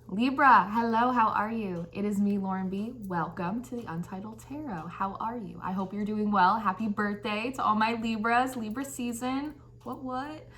Libra, hello, how are you? It is me, Lauren B. Welcome to the Untitled Tarot. How are you? I hope you're doing well. Happy birthday to all my Libras, Libra season. What?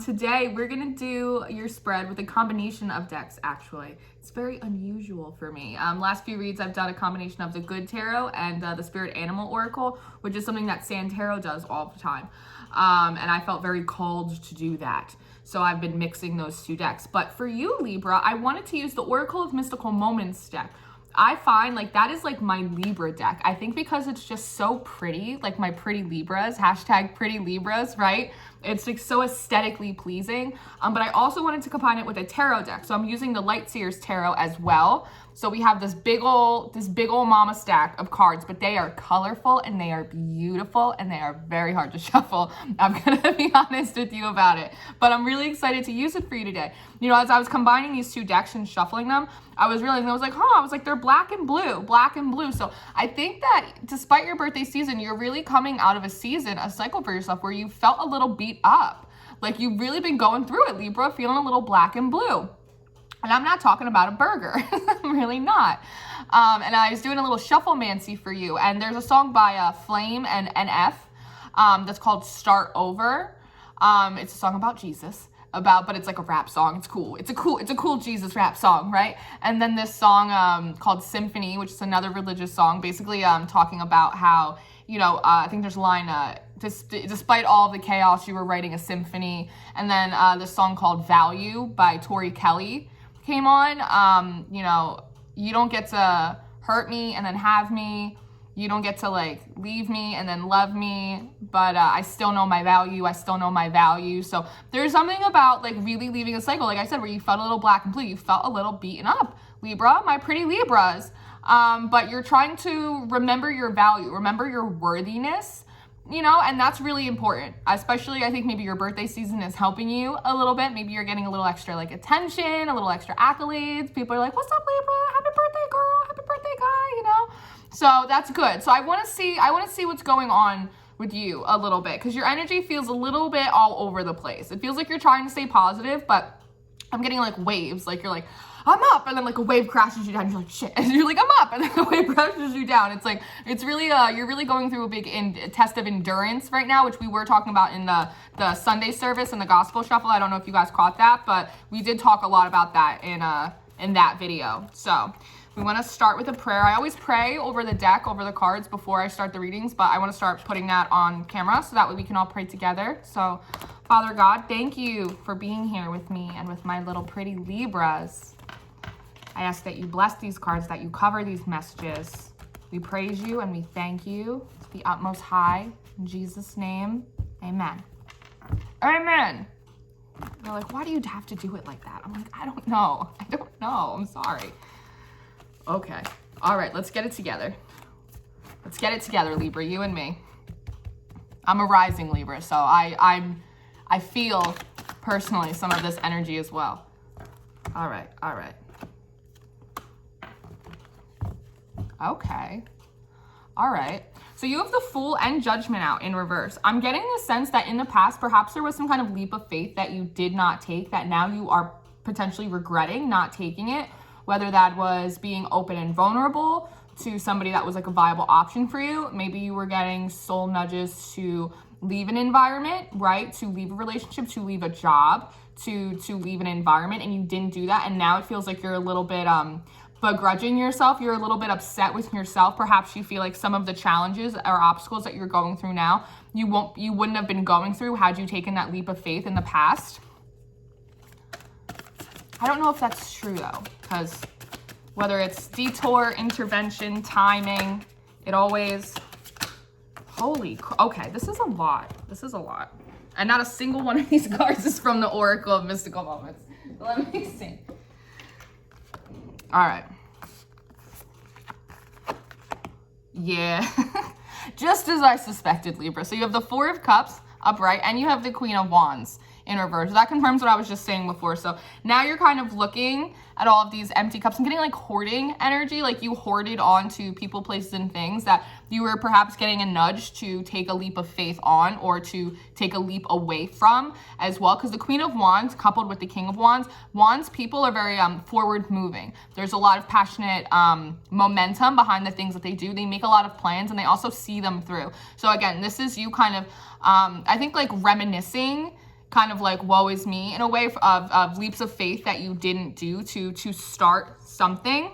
Today, we're gonna do your spread with a combination of decks, actually. It's very unusual for me. Last few reads, I've done a combination of the Good Tarot and the Spirit Animal Oracle, which is something that Sand Tarot does all the time. And I felt very called to do that. So I've been mixing those two decks. But for you, Libra, I wanted to use the Oracle of Mystical Moments deck. I find like that is like my Libra deck. I think because it's just so pretty, like my pretty Libras, hashtag pretty Libras, right? It's like so aesthetically pleasing. But I also wanted to combine it with a tarot deck. So I'm using the Light Seers tarot as well. So we have this big old mama stack of cards, but they are colorful and they are beautiful and they are very hard to shuffle. I'm gonna be honest with you about it, but I'm really excited to use it for you today. You know, as I was combining these two decks and shuffling them, I was realizing, I was like, they're black and blue. So I think that despite your birthday season, you're really coming out of a cycle for yourself where you felt a little beat up. Like you've really been going through it, Libra, feeling a little black and blue. And I'm not talking about a burger. I'm really not. And I was doing a little shufflemancy for you. And there's a song by Flame and NF that's called Start Over. It's a song about Jesus. But it's like a rap song. It's cool. It's a cool Jesus rap song, right? And then this song called Symphony, which is another religious song, basically talking about how, you know, I think there's a line, despite all of the chaos, you were writing a symphony. And then this song called Value by Tori Kelly came on. You know, you don't get to hurt me and then have me. You don't get to like leave me and then love me, but I still know my value. So there's something about like really leaving a cycle, like I said, where you felt a little black and blue, you felt a little beaten up, Libra, my pretty Libras. But you're trying to remember your value, remember your worthiness, you know, and that's really important. Especially, I think maybe your birthday season is helping you a little bit. Maybe you're getting a little extra like attention, a little extra accolades. People are like, what's up, Libra? Happy birthday, girl. Happy birthday, guy, you know? So that's good. So I want to see what's going on with you a little bit, because your energy feels a little bit all over the place. It feels like you're trying to stay positive, but I'm getting like waves. Like you're like, I'm up, and then like a wave crashes you down. You're like, shit. And you're like, I'm up, and then a wave crashes you down. It's like, it's really, you're really going through a big test of endurance right now, which we were talking about in the Sunday service and the gospel shuffle. I don't know if you guys caught that, but we did talk a lot about that in that video. So we want to start with a prayer. I always pray over the deck, over the cards before I start the readings, but I want to start putting that on camera so that way we can all pray together. So, Father God, thank you for being here with me and with my little pretty Libras. I ask that you bless these cards, that you cover these messages. We praise you and we thank you to the utmost high. In Jesus' name, amen. Amen. They're like, why do you have to do it like that? I'm like, I don't know. I'm sorry. Okay. All right, let's get it together. Let's get it together, Libra, you and me. I'm a rising Libra, so I feel personally some of this energy as well. All right. Okay. All right. So you have the Fool and Judgment out in reverse. I'm getting the sense that in the past, perhaps there was some kind of leap of faith that you did not take, that now you are potentially regretting not taking it. Whether that was being open and vulnerable to somebody that was like a viable option for you. Maybe you were getting soul nudges to leave an environment, right? To leave a relationship, to leave a job, to leave an environment, and you didn't do that. And now it feels like you're a little bit begrudging yourself. You're a little bit upset with yourself. Perhaps you feel like some of the challenges or obstacles that you're going through now, you wouldn't have been going through had you taken that leap of faith in the past. I don't know if that's true though, because whether it's detour, intervention, timing, it always, okay, this is a lot. And not a single one of these cards is from the Oracle of Mystical Moments. Let me see. All right. Yeah, just as I suspected, Libra. So you have the Four of Cups upright and you have the Queen of Wands in reverse. That confirms what I was just saying before. So now you're kind of looking at all of these empty cups. I'm getting like hoarding energy, like you hoarded onto people, places, and things that you were perhaps getting a nudge to take a leap of faith on, or to take a leap away from as well. Because the Queen of Wands coupled with the King of Wands, Wands people are very forward moving. There's a lot of passionate momentum behind the things that they do. They make a lot of plans and they also see them through. So again, this is you kind of, I think like reminiscing, kind of like woe is me in a way of leaps of faith that you didn't do to start something.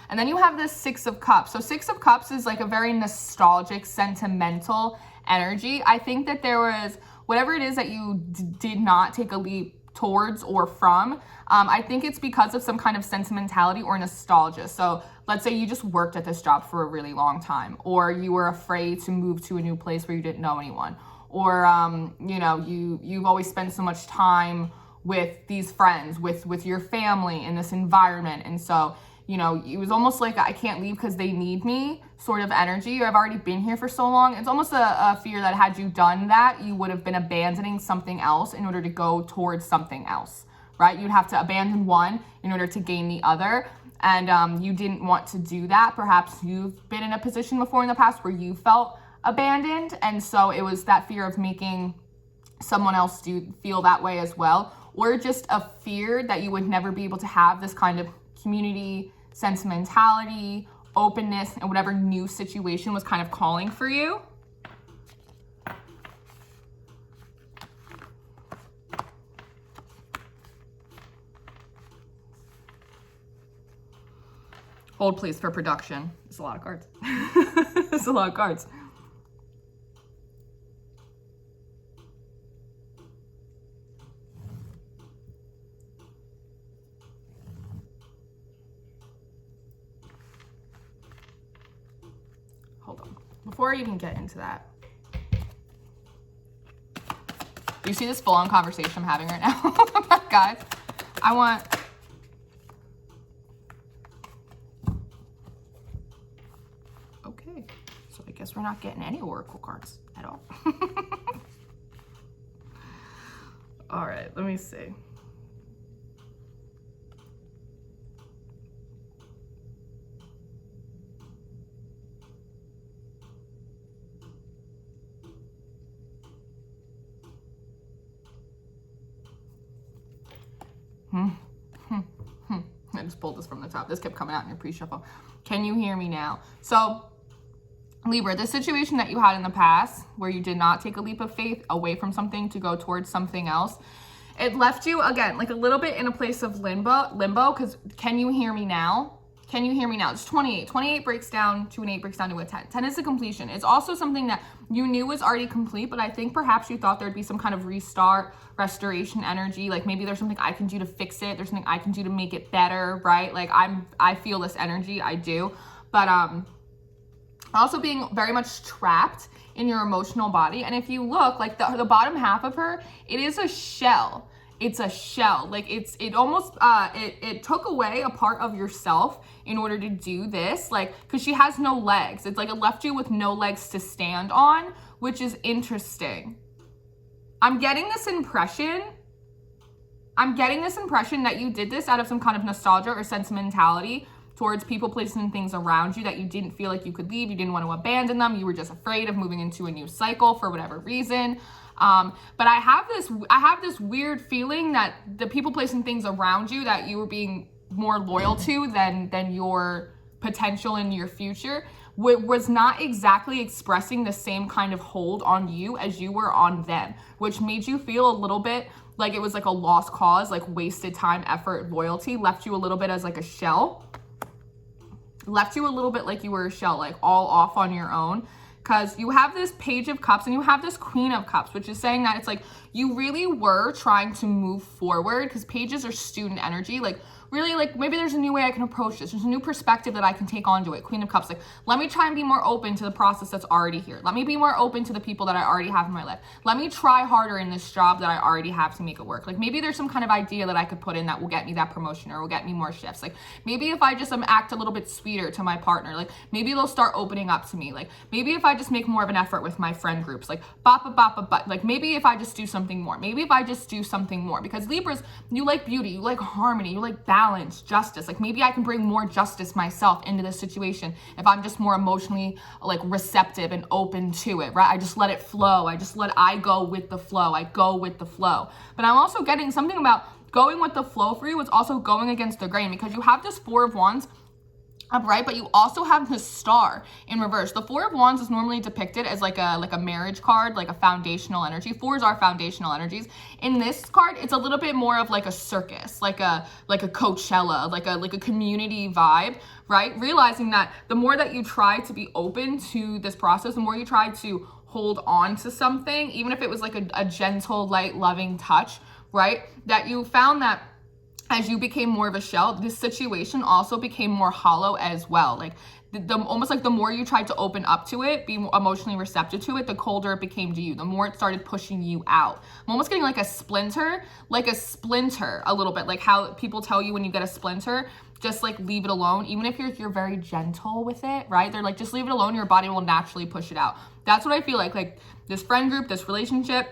And then you have this Six of Cups. So Six of Cups is like a very nostalgic, sentimental energy. I think that there was, whatever it is that you did not take a leap towards or from, I think it's because of some kind of sentimentality or nostalgia. So let's say you just worked at this job for a really long time, or you were afraid to move to a new place where you didn't know anyone, or you know, you've always spent so much time with these friends, with your family in this environment, and so, you know, it was almost like I can't leave because they need me sort of energy, or I've already been here for so long. It's almost a fear that had you done that, you would have been abandoning something else in order to go towards something else, right? You'd have to abandon one in order to gain the other. And you didn't want to do that. Perhaps you've been in a position before in the past where you felt abandoned. And so it was that fear of making someone else feel that way as well. Or just a fear that you would never be able to have this kind of community, sentimentality, openness, and whatever new situation was kind of calling for you. Hold please for production. It's a lot of cards. It's a lot of cards. Hold on. Before I even get into that, do you see this full-on conversation I'm having right now? Guys, I want... Okay, so I guess we're not getting any oracle cards at all. All right, let me see. I just pulled this from the top. This kept coming out in your pre-shuffle. Can you hear me now? So, Libra, the situation that you had in the past where you did not take a leap of faith away from something to go towards something else, it left you, again, like a little bit in a place of limbo, because can you hear me now? Can you hear me now? It's 28. 28 breaks down to an 8, breaks down to a 10. 10 is the completion. It's also something that you knew was already complete, but I think perhaps you thought there'd be some kind of restart, restoration energy. Like maybe there's something I can do to fix it. There's something I can do to make it better, right? Like I feel this energy, I do. But also being very much trapped in your emotional body. And if you look, like the bottom half of her, it is a shell. It's a shell. Like it almost, it took away a part of yourself in order to do this. Like, cause she has no legs. It's like it left you with no legs to stand on, which is interesting. I'm getting this impression that you did this out of some kind of nostalgia or sentimentality towards people, places, and things around you, that you didn't feel like you could leave. You didn't want to abandon them. You were just afraid of moving into a new cycle for whatever reason. But I have this weird feeling that the people, places, and things around you that you were being more loyal to than your potential in your future was not exactly expressing the same kind of hold on you as you were on them, which made you feel a little bit like it was like a lost cause, like wasted time, effort, loyalty, left you a little bit as like a shell. Left you a little bit like you were a shell, like all off on your own. Because you have this Page of Cups and you have this Queen of Cups, which is saying that it's like you really were trying to move forward, because pages are student energy. Like really, like maybe there's a new way I can approach this. There's a new perspective that I can take onto it. Queen of Cups, like let me try and be more open to the process that's already here. Let me be more open to the people that I already have in my life. Let me try harder in this job that I already have to make it work. Like maybe there's some kind of idea that I could put in that will get me that promotion or will get me more shifts. Like maybe if I just act a little bit sweeter to my partner, like maybe they'll start opening up to me. Like maybe if I just make more of an effort with my friend groups, like like maybe if I just do something more? Maybe if I just do something more, because Libras, you like beauty, you like harmony, you like balance, justice. Like maybe I can bring more justice myself into this situation if I'm just more emotionally like receptive and open to it, right? I just let it flow. I go with the flow. I go with the flow. But I'm also getting something about going with the flow for you. It's also going against the grain, because you have this Four of Wands upright, but you also have this Star in reverse. The Four of Wands is normally depicted as like a marriage card, like a foundational energy. Fours are foundational energies. In this card, it's a little bit more of like a circus, like a Coachella, like a community vibe, right? Realizing that the more that you try to be open to this process, the more you try to hold on to something, even if it was like a gentle, light, loving touch, right? That you found that as you became more of a shell, this situation also became more hollow as well. Like almost like the more you tried to open up to it, be emotionally receptive to it, the colder it became to you, the more it started pushing you out. I'm almost getting like a splinter a little bit, like how people tell you when you get a splinter, just like leave it alone. Even if you're very gentle with it, right? They're like, just leave it alone, your body will naturally push it out. That's what I feel like this friend group, this relationship,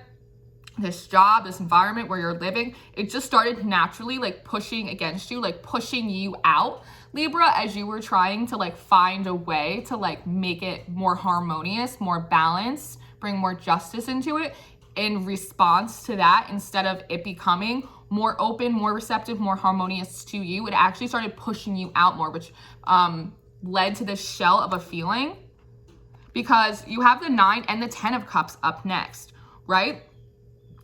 this job, this environment where you're living, it just started naturally like pushing against you, like pushing you out, Libra, as you were trying to like find a way to like make it more harmonious, more balanced, bring more justice into it. In response to that, instead of it becoming more open, more receptive, more harmonious to you, it actually started pushing you out more, which led to this shell of a feeling, because you have the 9 and the 10 of Cups up next, right?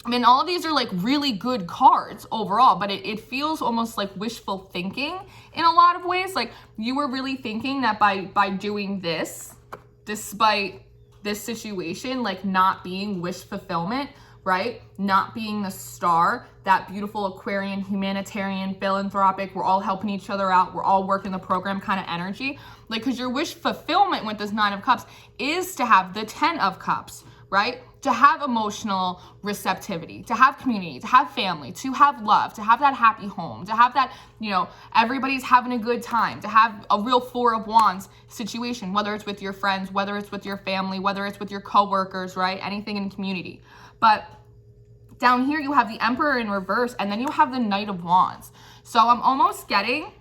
I mean, all of these are like really good cards overall, but it feels almost like wishful thinking in a lot of ways. Like you were really thinking that by doing this, despite this situation, like not being wish fulfillment, right? Not being the star, that beautiful Aquarian, humanitarian, philanthropic, we're all helping each other out, we're all working the program kind of energy. Like, because your wish fulfillment with this 9 of Cups is to have the 10 of Cups, right? To have emotional receptivity, to have community, to have family, to have love, to have that happy home, to have that, everybody's having a good time, to have a real Four of Wands situation, whether it's with your friends, whether it's with your family, whether it's with your coworkers, right? Anything in community. But down here, you have the Emperor in reverse, and then you have the Knight of Wands. So I'm almost getting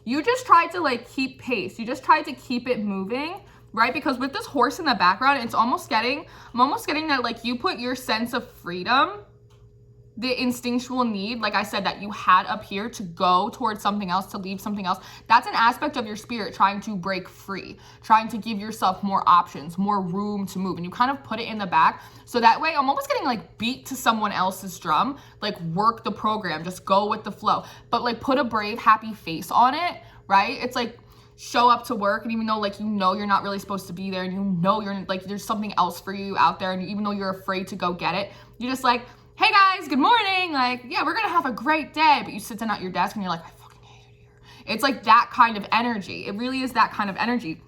you just tried to like keep pace. You just tried to keep it moving, right? Because with this horse in the background, I'm almost getting that like you put your sense of freedom, the instinctual need, like I said, that you had up here to go towards something else, to leave something else. That's an aspect of your spirit trying to break free, trying to give yourself more options, more room to move. And you kind of put it in the back. So that way I'm almost getting like beat to someone else's drum, like work the program, just go with the flow, but like put a brave, happy face on it, right? It's like, show up to work, and even though like you're not really supposed to be there, and you're like there's something else for you out there, and even though you're afraid to go get it, you're just like, hey guys, good morning, like, yeah, we're gonna have a great day, but you sit down at your desk and you're like, I fucking hate it here. It's like that kind of energy. It really is that kind of energy,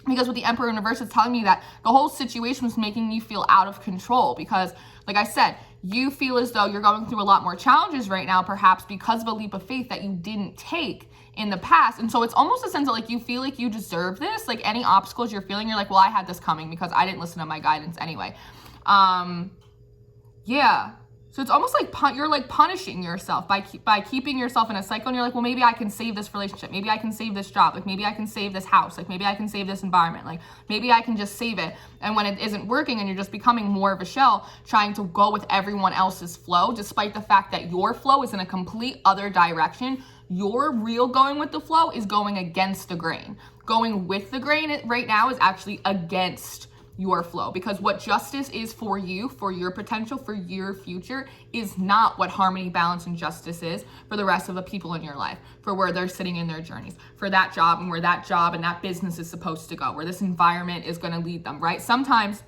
because with the Emperor in reverse, it's telling me that the whole situation was making you feel out of control, because like I said, you feel as though you're going through a lot more challenges right now, perhaps because of a leap of faith that you didn't take in the past. And so it's almost a sense of like you feel like you deserve this, like any obstacles you're feeling, you're like, well, I had this coming because I didn't listen to my guidance anyway. Yeah. So it's almost like you're like punishing yourself by keeping yourself in a cycle, and you're like, well, maybe I can save this relationship, maybe I can save this job, like maybe I can save this house, like maybe I can save this environment, like maybe I can just save it. And when it isn't working and you're just becoming more of a shell, trying to go with everyone else's flow, despite the fact that your flow is in a complete other direction, your real going with the flow is going against the grain. Going with the grain right now is actually against your flow, because what justice is for you, for your potential, for your future, is not what harmony, balance, and justice is for the rest of the people in your life, for where they're sitting in their journeys, for that job and where that job and that business is supposed to go, where this environment is going to lead them, right? Sometimes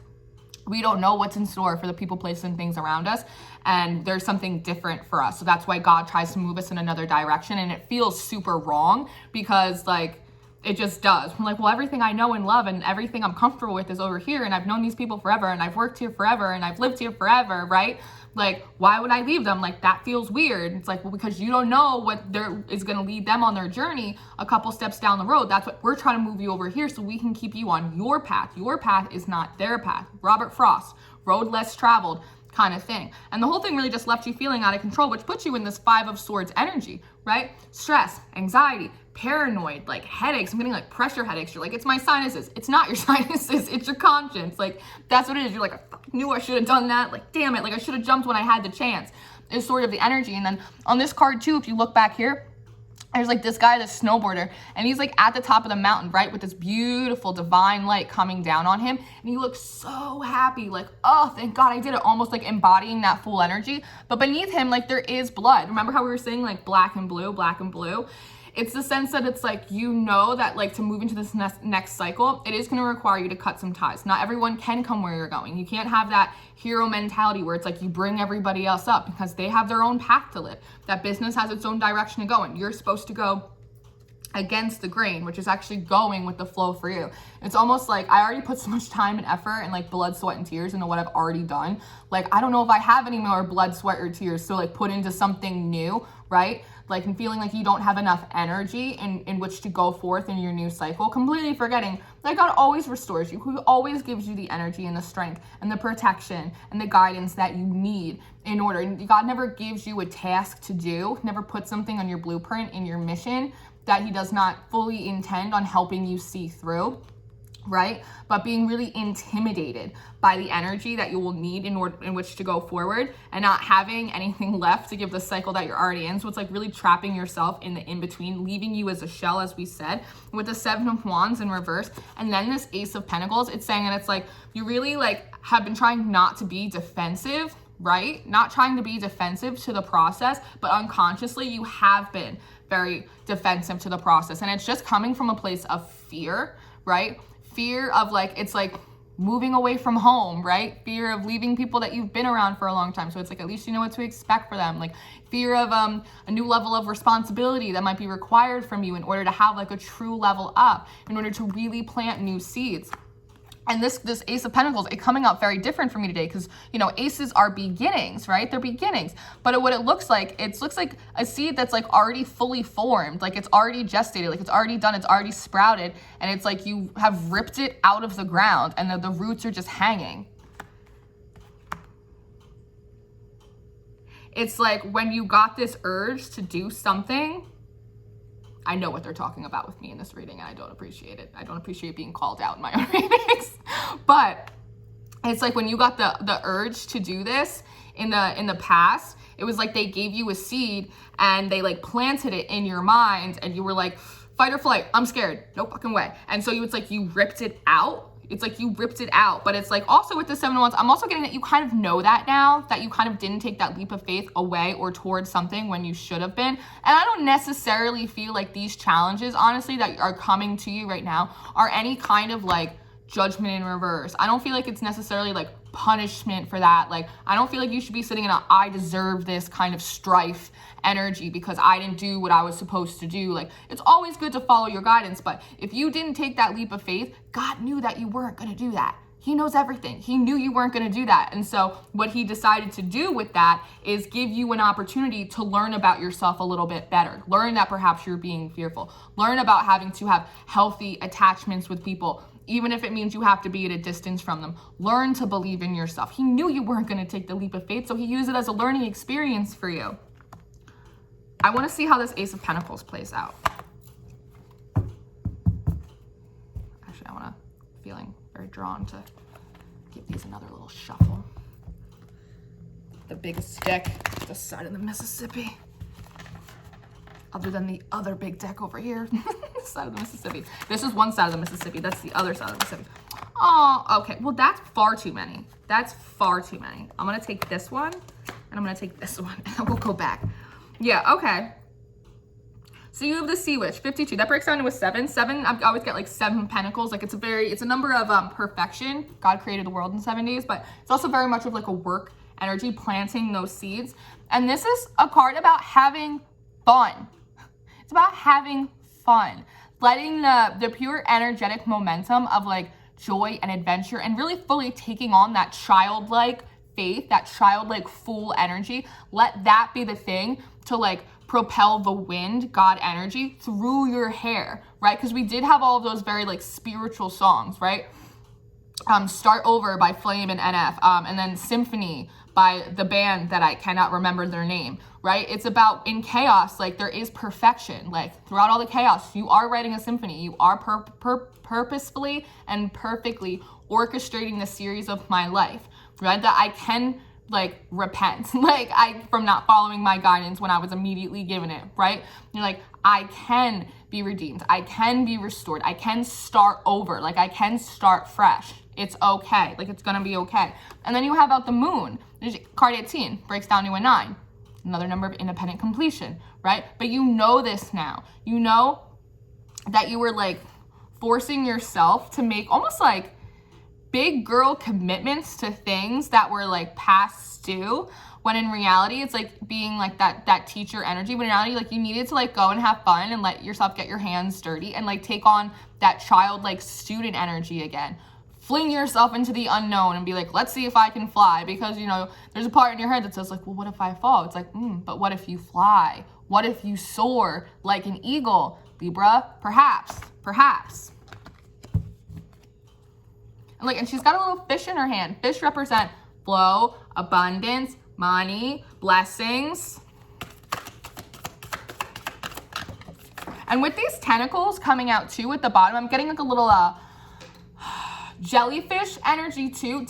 we don't know what's in store for the people, places, and things around us, and there's something different for us. So that's why God tries to move us in another direction, and it feels super wrong, because like It just does. I'm like, well, everything I know and love and everything I'm comfortable with is over here, and I've known these people forever, and I've worked here forever, and I've lived here forever, right? Like, why would I leave them? Like, that feels weird. It's like, well, because you don't know what is going to lead them on their journey a couple steps down the road. That's what we're trying to move you over here so we can keep you on your path. Your path is not their path. Robert Frost, road less traveled kind of thing. And the whole thing really just left you feeling out of control, which puts you in this 5 of Swords energy, right? Stress, anxiety, paranoid, like headaches. I'm getting like pressure headaches. You're like, it's my sinuses. It's not your sinuses. It's your conscience. Like, that's what it is. You're like, I knew I should have done that. Like, damn it. Like, I should have jumped when I had the chance. Is sort of the energy. And then on this card too, if you look back here, there's like this guy, this snowboarder, and he's like at the top of the mountain, right? With this beautiful divine light coming down on him. And he looks so happy, like, oh, thank God I did it. Almost like embodying that full energy. But beneath him, like, there is blood. Remember how we were saying like black and blue, black and blue? It's the sense that it's like, you know, that like to move into this next cycle, it is going to require you to cut some ties. Not everyone can come where you're going. You can't have that hero mentality where it's like you bring everybody else up because they have their own path to live. That business has its own direction to go, and you're supposed to go against the grain, which is actually going with the flow for you. It's almost like I already put so much time and effort and like blood, sweat, and tears into what I've already done. Like, I don't know if I have any more blood, sweat, or tears to like put into something new, right? Like, and feeling like you don't have enough energy in which to go forth in your new cycle, completely forgetting that God always restores you, who always gives you the energy and the strength and the protection and the guidance that you need in order. And God never gives you a task to do, never puts something on your blueprint, in your mission, that he does not fully intend on helping you see through, right? But being really intimidated by the energy that you will need in which to go forward, and not having anything left to give the cycle that you're already in. So it's like really trapping yourself in the in-between, leaving you as a shell, as we said, with the 7 of Wands in reverse. And then this Ace of Pentacles, it's saying, and it's like, you really like have been trying not to be defensive, right? Not trying to be defensive to the process, but unconsciously you have been very defensive to the process. And it's just coming from a place of fear, right? Fear of like, it's like moving away from home, right? Fear of leaving people that you've been around for a long time. So it's like, at least you know what to expect for them. Like fear of a new level of responsibility that might be required from you in order to have like a true level up, in order to really plant new seeds. And this Ace of Pentacles, it coming out very different for me today because, you know, aces are beginnings, right? They're beginnings. But what it looks like a seed that's like already fully formed, like it's already gestated, like it's already done, it's already sprouted. And it's like you have ripped it out of the ground and the roots are just hanging. It's like when you got this urge to do something, I know what they're talking about with me in this reading, and I don't appreciate it. I don't appreciate being called out in my own readings. But it's like when you got the urge to do this in the past, it was like they gave you a seed and they like planted it in your mind, and you were like, fight or flight, I'm scared, no fucking way. And so it's like you ripped it out. It's like you ripped it out. But it's like also with the 7 of Wands, I'm also getting that you kind of know that now, that you kind of didn't take that leap of faith away or towards something when you should have been. And I don't necessarily feel like these challenges, honestly, that are coming to you right now are any kind of like judgment in reverse. I don't feel like it's necessarily like punishment for that. Like, I don't feel like you should be sitting in a I deserve this kind of strife energy because I didn't do what I was supposed to do. Like, it's always good to follow your guidance, but if you didn't take that leap of faith, God knew that you weren't going to do that. He knows everything. He knew you weren't going to do that. And so what he decided to do with that is give you an opportunity to learn about yourself a little bit better. Learn that perhaps you're being fearful. Learn about having to have healthy attachments with people, even if it means you have to be at a distance from them. Learn to believe in yourself. He knew you weren't going to take the leap of faith, so he used it as a learning experience for you. I want to see how this Ace of Pentacles plays out. Actually, feeling very drawn to give these another little shuffle. The biggest deck, this side of the Mississippi. Other than the other big deck over here, this side of the Mississippi. This is one side of the Mississippi. That's the other side of the Mississippi. Oh, okay. Well, that's far too many. That's far too many. I'm going to take this one, and I'm going to take this one, and then we'll go back. Yeah, okay. So you have the Sea Witch, 52. That breaks down to a 7. 7, I always get like 7 pentacles. Like it's a number of perfection. God created the world in 7 days, but it's also very much of like a work energy, planting those seeds. And this is a card about having fun. It's about having fun. letting the pure energetic momentum of like joy and adventure and really fully taking on that childlike faith, that childlike fool energy, let that be the thing to like propel the wind, God energy through your hair, right? Because we did have all of those very like spiritual songs, right? Start Over by Flame and NF, and then Symphony by the band that I cannot remember their name, right? It's about in chaos, like there is perfection. Like throughout all the chaos, you are writing a symphony. You are purposefully and perfectly orchestrating the series of my life, right? That I can like repent, like from not following my guidance when I was immediately given it, right? You're like, I can be redeemed. I can be restored. I can start over. Like I can start fresh. It's okay. Like it's gonna be okay. And then you have out the moon. There's card 18 breaks down to a 9. Another number of independent completion, right? But you know this now. You know that you were like forcing yourself to make almost like big girl commitments to things that were like past due, when in reality it's like being like that teacher energy, when in reality like you needed to like go and have fun and let yourself get your hands dirty and like take on that childlike student energy again. Fling yourself into the unknown and be like, let's see if I can fly, because you know there's a part in your head that says like, well, what if I fall? It's like, but what if you fly? What if you soar like an eagle, Libra? Perhaps. And she's got a little fish in her hand. Fish represent flow, abundance, money, blessings. And with these tentacles coming out too at the bottom, I'm getting like a little jellyfish energy too,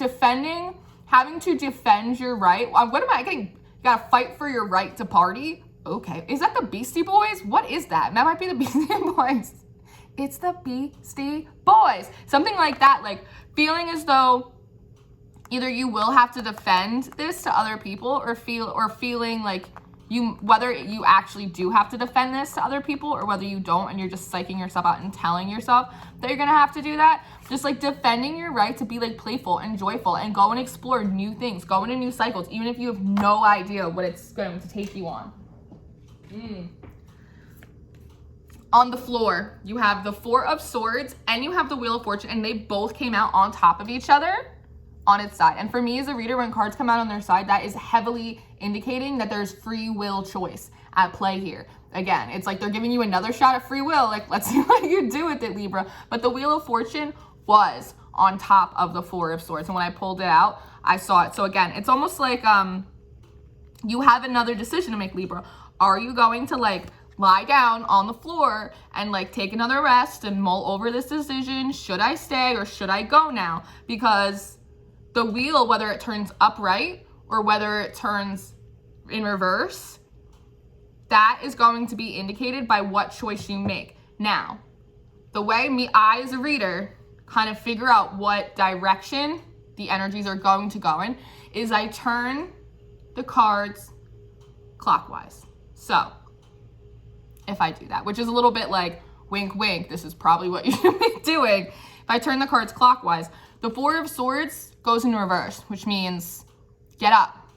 having to defend your right. What am I getting? You gotta fight for your right to party? Okay, is that the Beastie Boys? What is that? That might be the Beastie Boys. It's the Beastie Boys. Something like that, like feeling as though either you will have to defend this to other people or feeling like whether you actually do have to defend this to other people or whether you don't and you're just psyching yourself out and telling yourself that you're gonna have to do that. Just like defending your right to be like playful and joyful and go and explore new things, go into new cycles, even if you have no idea what it's going to take you on. On the floor, you have the Four of Swords and you have the Wheel of Fortune, and they both came out on top of each other on its side. And for me as a reader, when cards come out on their side, that is heavily indicating that there's free will choice at play here. Again, it's like they're giving you another shot at free will. Like, let's see what you do with it, Libra. But the Wheel of Fortune was on top of the Four of Swords. And when I pulled it out, I saw it. So again, it's almost like you have another decision to make, Libra. Are you going to like lie down on the floor and like take another rest and mull over this decision? Should I stay or should I go now? Because the wheel, whether it turns upright or whether it turns in reverse, that is going to be indicated by what choice you make. Now, the way I as a reader kind of figure out what direction the energies are going to go in is I turn the cards clockwise. So if I do that, which is a little bit like wink, wink, this is probably what you should be doing. If I turn the cards clockwise, the Four of Swords goes in reverse, which means get up.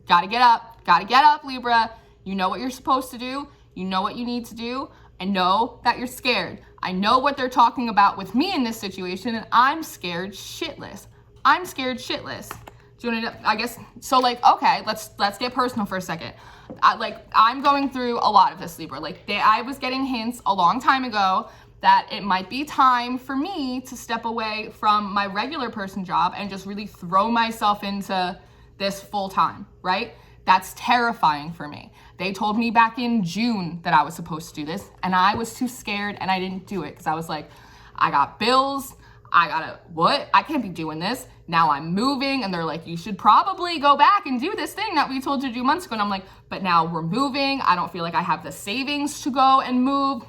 Gotta get up, Libra. You know what you're supposed to do. You know what you need to do. I know that you're scared. I know what they're talking about with me in this situation, and I'm scared shitless. Do you want to, I guess, so like, okay, let's get personal for a second. I'm going through a lot of this, Libra. I was getting hints a long time ago that it might be time for me to step away from my regular person job and just really throw myself into this full time, right? That's terrifying for me. They told me back in June that I was supposed to do this, and I was too scared and I didn't do it because I was like, I got bills. I can't be doing this. Now I'm moving, and they're like, you should probably go back and do this thing that we told you to do months ago. And I'm like, but now we're moving. I don't feel like I have the savings to go and move.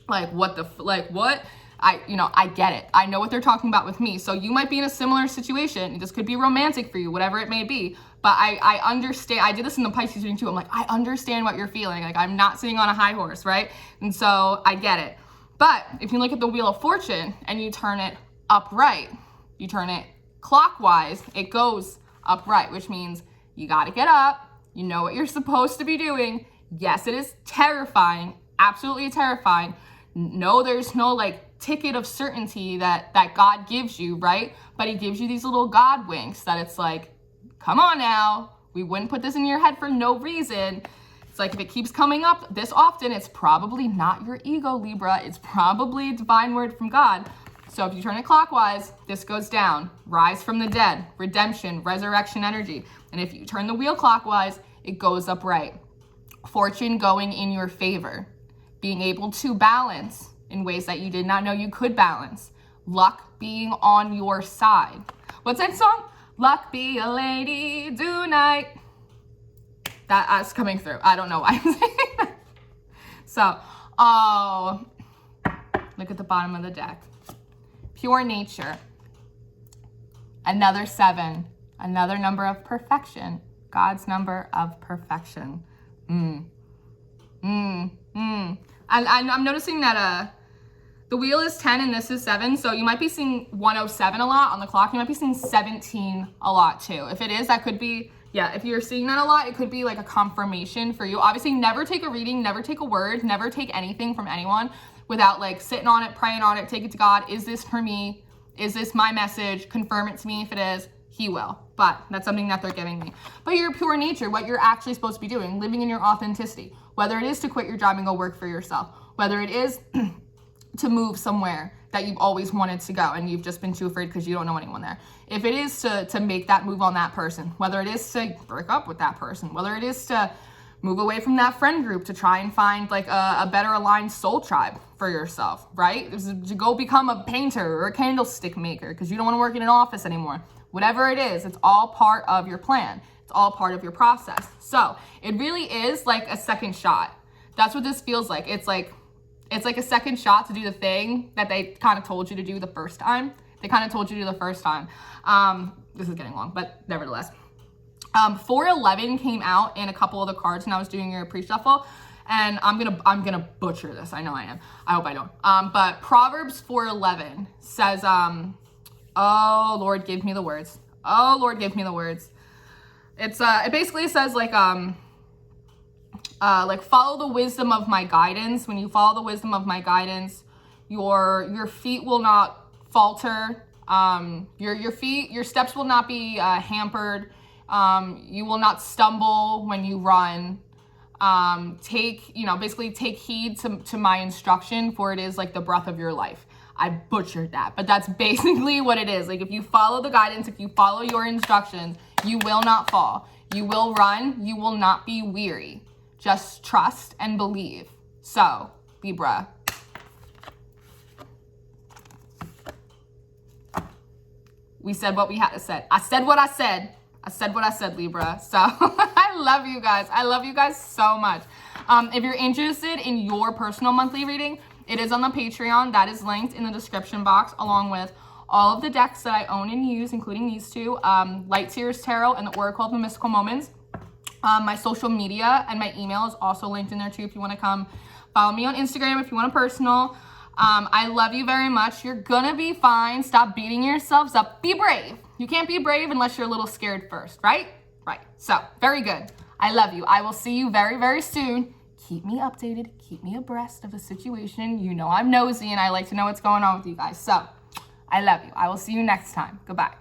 What? I get it. I know what they're talking about with me. So you might be in a similar situation. This could be romantic for you, whatever it may be. But I understand. I did this in the Pisces reading too. I'm like, I understand what you're feeling. Like, I'm not sitting on a high horse, right? And so I get it. But if you look at the Wheel of Fortune and you turn it upright, you turn it clockwise, it goes upright, which means you got to get up. You know what you're supposed to be doing. Yes, it is terrifying, absolutely terrifying. No, there's no like ticket of certainty that God gives you, right? But he gives you these little God winks that it's like, come on now, we wouldn't put this in your head for no reason. It's like, if it keeps coming up this often, it's probably not your ego, Libra. It's probably a divine word from God. So if you turn it clockwise, this goes down. Rise from the dead, redemption, resurrection energy. And if you turn the wheel clockwise, it goes upright. Fortune going in your favor. Being able to balance in ways that you did not know you could balance. Luck being on your side. What's that song? Luck be a lady tonight. That's coming through. I don't know why I'm saying that. So, oh, look at the bottom of the deck. Pure nature. Another 7. Another number of perfection. God's number of perfection. And I'm noticing that the wheel is 10 and this is 7. So you might be seeing 107 a lot on the clock. You might be seeing 17 a lot too. If it is, that could be, yeah, if you're seeing that a lot, it could be like a confirmation for you. Obviously, never take a reading, never take a word, never take anything from anyone without like sitting on it, praying on it, take it to God. Is this for me? Is this my message? Confirm it to me. If it is, he will. But that's something that they're giving me. But your pure nature, what you're actually supposed to be doing, living in your authenticity, whether it is to quit your job and go work for yourself, whether it is to move somewhere that you've always wanted to go and you've just been too afraid because you don't know anyone there. If it is to make that move on that person, whether it is to break up with that person, whether it is to move away from that friend group to try and find like a better aligned soul tribe for yourself, right? To go become a painter or a candlestick maker because you don't want to work in an office anymore. Whatever it is, it's all part of your plan. It's all part of your process. So it really is like a second shot. That's what this feels like. It's like a second shot to do the thing that they kind of told you to do the first time. They kind of told you to do the first time. This is getting long, but nevertheless. 411 came out in a couple of the cards when I was doing your pre-shuffle. And I'm gonna butcher this. I know I am. I hope I don't. But Proverbs 4:11 says, oh Lord, give me the words. Oh Lord, give me the words. It basically says like follow the wisdom of my guidance. When you follow the wisdom of my guidance, your feet will not falter. Your steps will not be hampered. You will not stumble when you run. Basically take heed to my instruction, for it is like the breath of your life. I butchered that, but that's basically what it is. Like if you follow the guidance, if you follow your instructions, you will not fall. You will run. You will not be weary. Just trust and believe. So, Libra. We said what we had to say. I said what I said. I said what I said, Libra. So, I love you guys. I love you guys so much. If you're interested in your personal monthly reading, it is on the Patreon. That is linked in the description box, along with all of the decks that I own and use, including these two, Light Seers Tarot and the Oracle of the Mystical Moments. My social media and my email is also linked in there too if you want to come follow me on Instagram if you want a personal. I love you very much. You're gonna be fine. Stop beating yourselves up. Be brave. You can't be brave unless you're a little scared first, right? Right. So, very good. I love you. I will see you very, very soon. Keep me updated. Keep me abreast of the situation. You know I'm nosy and I like to know what's going on with you guys. So, I love you. I will see you next time. Goodbye.